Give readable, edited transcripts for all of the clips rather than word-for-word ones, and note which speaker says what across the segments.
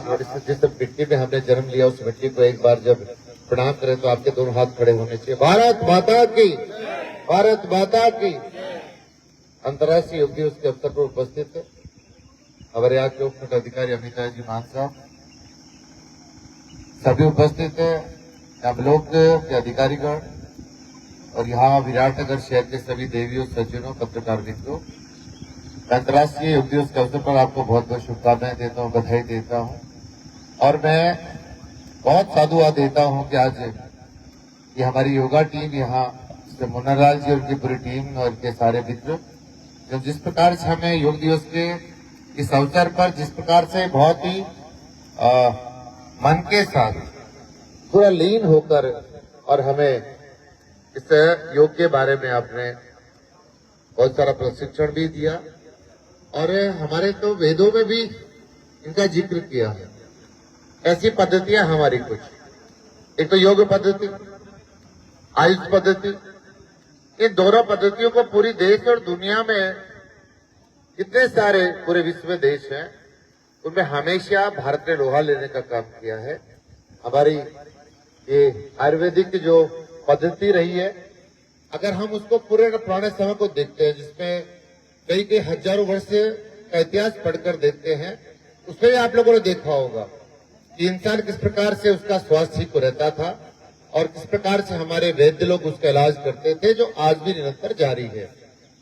Speaker 1: और जिस मिट्टी में हमने जन्म लिया उस मिट्टी को एक बार जब प्रणाम करें तो आपके दोनों हाथ खड़े होने चाहिए। भारत माता की, भारत माता की। अंतर्राष्ट्रीय योग दिवस के अवसर पर उपस्थित है हमारे यहाँ के उपखंड अधिकारी अमिता जी मान साहब, सभी उपस्थित है यहाँ ब्लॉक के अधिकारीगण और यहाँ विराटनगर शहर के सभी देवियों, सज्जनों, पत्रकार मित्रों। अंतर्राष्ट्रीय योग दिवस के अवसर पर आपको बहुत बहुत शुभकामनाएं देता हूँ, बधाई देता हूँ और मैं बहुत साधुवाद देता हूँ कि आज ये हमारी योगा टीम यहाँ मुन्नालाल जी और उनकी पूरी टीम और इनके सारे मित्र जो जिस प्रकार से हमें योग दिवस के इस अवसर पर जिस प्रकार से बहुत ही मन के साथ पूरा लीन होकर और हमें इस योग के बारे में आपने बहुत सारा प्रशिक्षण भी दिया और हमारे तो वेदों में भी इनका जिक्र किया है। ऐसी पद्धतियां हमारी कुछ, एक तो योग पद्धति, आयुष पद्धति, इन दोनों पद्धतियों को पूरी देश और दुनिया में जितने सारे पूरे विश्व में देश हैं उनमें हमेशा भारत ने लोहा लेने का काम किया है। हमारी ये आयुर्वेदिक जो पद्धति रही है, अगर हम उसको पूरे पुराने समय को देखते हैं जिसमें कई हजारों वर्ष का इतिहास पढ़कर देखते हैं, उसमें आप लोगों ने देखा होगा कि इंसान किस प्रकार से उसका स्वास्थ्य ठीक रहता था और किस प्रकार से हमारे वैद्य लोग उसका इलाज करते थे, जो आज भी निरंतर जारी है।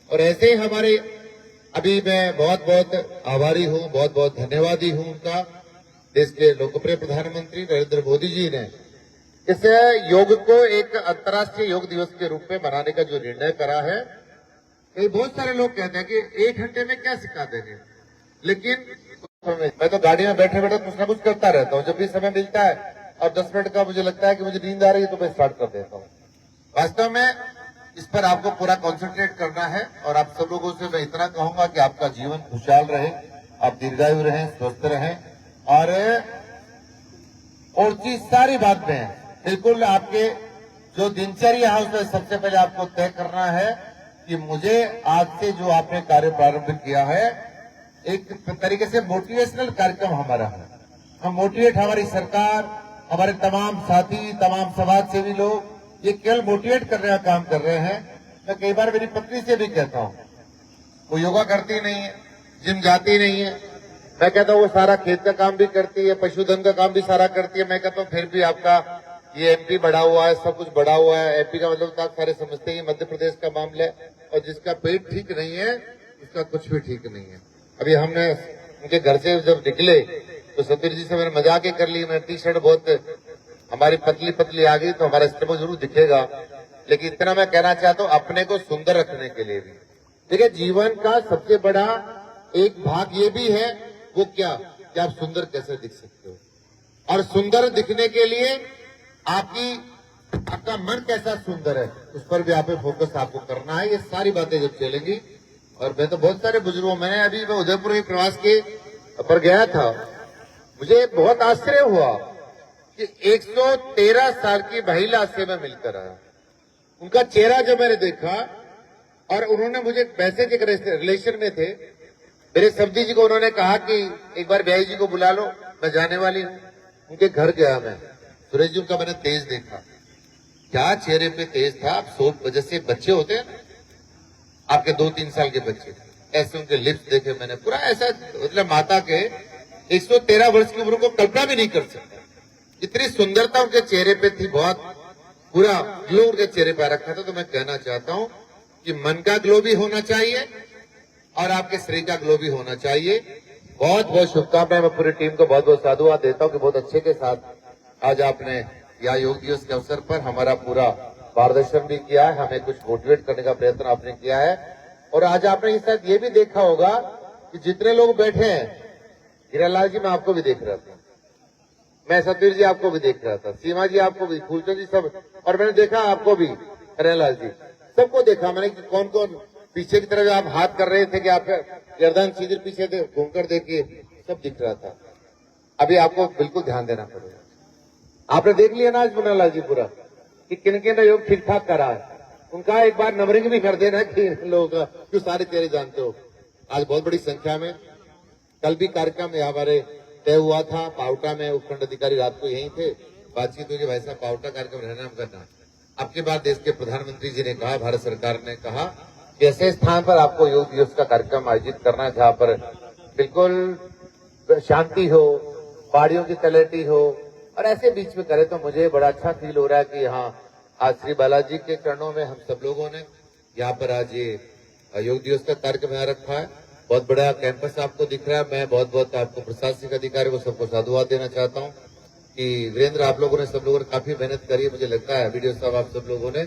Speaker 1: और ऐसे ही हमारे अभी मैं बहुत बहुत आभारी हूँ, बहुत बहुत धन्यवादी हूँ उनका, देश के लोकप्रिय प्रधानमंत्री नरेंद्र मोदी जी ने इस योग को एक अंतर्राष्ट्रीय योग दिवस के रूप में मनाने का जो निर्णय करा है। बहुत सारे लोग कहते हैं कि 1 घंटे में क्या सिखा देंगे, लेकिन मैं तो गाड़ी में बैठे बैठे कुछ ना कुछ करता रहता हूँ। जब भी समय मिलता है और 10 मिनट का मुझे लगता है कि मुझे नींद आ रही है तो मैं स्टार्ट कर देता हूँ। वास्तव में इस पर आपको पूरा कंसंट्रेट करना है और आप सब लोगों से मैं इतना कहूंगा कि आपका जीवन खुशहाल रहे, आप दीर्घायु रहें, स्वस्थ रहें और चीज सारी बात में बिल्कुल आपके जो दिनचर्या है उसमें सबसे पहले आपको तय करना है कि मुझे आज से जो आपने कार्य प्रारंभ किया है एक तरीके से मोटिवेशनल कार्यक्रम हमारा है। हम मोटिवेट, हमारी सरकार, हमारे तमाम साथी, तमाम समाज सेवी लोग ये केवल मोटिवेट करने का काम कर रहे हैं। मैं कई बार मेरी पत्नी से भी कहता हूँ, वो योगा करती नहीं है, जिम जाती नहीं है, मैं कहता हूँ वो सारा खेत का काम भी करती है, पशुधन का काम भी सारा करती है। मैं कहता हूँ फिर भी आपका ये एमपी बढ़ा हुआ है, सब कुछ बढ़ा हुआ है। एमपी का मतलब तो आप सारे समझते हैं मध्य प्रदेश का मामला है और जिसका पेट ठीक नहीं है उसका कुछ भी ठीक नहीं है। अभी हमने उनके घर से जब निकले तो सतीर जी से मैंने मजाक ही कर ली, मैं टी शर्ट बहुत हमारी पतली पतली आ गई तो हमारा स्टेप जरूर दिखेगा, लेकिन इतना मैं कहना चाहता हूँ अपने को सुंदर रखने के लिए भी। देखिए जीवन का सबसे बड़ा एक भाग ये भी है, वो क्या कि आप सुंदर कैसे दिख सकते हो और सुंदर दिखने के लिए आपका मन कैसा सुंदर है उस पर भी आप फोकस आपको करना है। ये सारी बातें जब चलेंगी और मैं तो बहुत सारे बुजुर्गों, मैंने अभी मैं उदयपुर में प्रवास के पर गया था, मुझे बहुत आश्चर्य हुआ कि 113 साल की महिला से मैं मिलकर आया। उनका चेहरा जब मैंने देखा और उन्होंने मुझे मैसेज एक रिलेशन में थे, मेरे सब्जी जी को उन्होंने कहा कि एक बार ब्याई जी को बुला लो, मैं जाने वाली हूँ। उनके घर गया मैं, सुरेश जी उनका मैंने तेज देखा, क्या चेहरे पे तेज था। आप 100 वजह से बच्चे होते हैं ना, आपके 2-3 साल के बच्चे, ऐसे उनके लिप्स देखे मैंने, पूरा ऐसा मतलब माता के 113 वर्ष की उम्र को कल्पना भी नहीं कर सकता, इतनी सुंदरता उनके चेहरे पे थी, बहुत पूरा ग्लो उनके चेहरे पे रखा था। तो मैं कहना चाहता हूँ कि मन का ग्लो भी होना चाहिए और आपके शरीर का ग्लो भी होना चाहिए। बहुत बहुत शुभकामनाएं, मैं पूरी टीम को बहुत बहुत साधुवाद देता हूँ कि बहुत अच्छे के साथ आज आपने यहाँ योग दिवस के अवसर पर हमारा पूरा मार्गदर्शन भी किया है, हमें कुछ मोटिवेट करने का प्रयत्न आपने किया है। और आज आपने इस साथ ये भी देखा होगा कि जितने लोग बैठे हैं, हीरालाल जी मैं आपको भी देख रहा था, मैं सतीर जी आपको भी देख रहा था, सीमा जी आपको भी, फूलचंद जी सब, और मैंने देखा आपको भी हरियालाल जी, सबको देखा मैंने कि कौन कौन पीछे की तरफ आप हाथ कर रहे थे कि आप गर्दन सीधे पीछे घूमकर देखिए, सब दिख रहा था। अभी आपको बिल्कुल ध्यान देना पड़ेगा। आपने देख लिया ना आज मुन्नालाल जी पूरा कि किन किन योग ठीक ठाक करा है, उनका एक बार नंबरिंग भी कर देना कि लोग क्यों सारे चेहरे जानते हो। आज बहुत बड़ी संख्या में, कल भी कार्यक्रम है हमारे तय हुआ था। पावटा में उपखंड अधिकारी रात को यहीं थे, बातचीत हुई कि भाई साहब पावटा कार्यक्रम रहना हम करना। अब की बात देश के प्रधानमंत्री जी ने कहा, भारत सरकार ने कहा कि ऐसे स्थान पर आपको योग दिवस का कार्यक्रम आयोजित करना है जहाँ पर बिल्कुल शांति हो, पहाड़ियों की तलहटी हो, और ऐसे बीच में करे। तो मुझे बड़ा अच्छा फील हो रहा है कि यहाँ आज श्री बालाजी के चरणों में हम सब लोगों ने यहाँ पर आज ये योग दिवस का कार्यक्रम यहाँ रखा है। बहुत बड़ा कैंपस आपको दिख रहा है। मैं बहुत बहुत आपको प्रशासनिक अधिकारी को सबको साधुवाद देना चाहता हूँ कि वीरेंद्र, आप लोगों ने सब लोगों ने काफी मेहनत करी है। मुझे लगता है वीडियो साहब आप सब लोगों ने,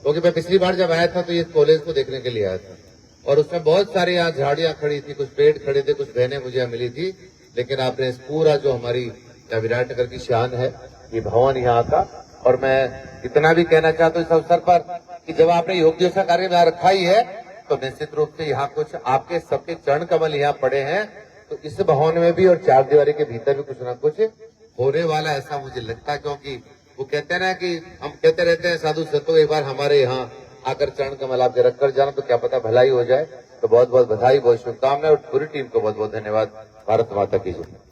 Speaker 1: क्योंकि मैं पिछली बार जब आया था तो ये कॉलेज को देखने के लिए आया था और उसमें बहुत सारी यहाँ झाड़ियां खड़ी थी, कुछ पेड़ खड़े थे, कुछ बहनें मुझे यहाँ मिली थी। लेकिन आपने इस पूरा जो हमारी विराटनगर की शान है, ये भवन यहाँ का, और मैं इतना भी कहना चाहता हूँ इस अवसर पर कि जब आपने योग दिवस का कार्यक्रम यहाँ रखा ही है तो निश्चित रूप से यहाँ कुछ आपके सबके चरण कमल यहाँ पड़े हैं, तो इस भवन में भी और चार दीवारी के भीतर भी कुछ ना कुछ होने वाला, ऐसा मुझे लगता है। क्योंकि वो कहते हैं ना कि हम कहते रहते हैं साधु संतों, एक बार हमारे यहाँ आकर चरण कमल आपके रख कर जाना तो क्या पता भलाई हो जाए। तो बहुत बहुत बधाई, बहुत शुभकामनाएं और पूरी टीम को बहुत बहुत धन्यवाद। भारत माता की जय।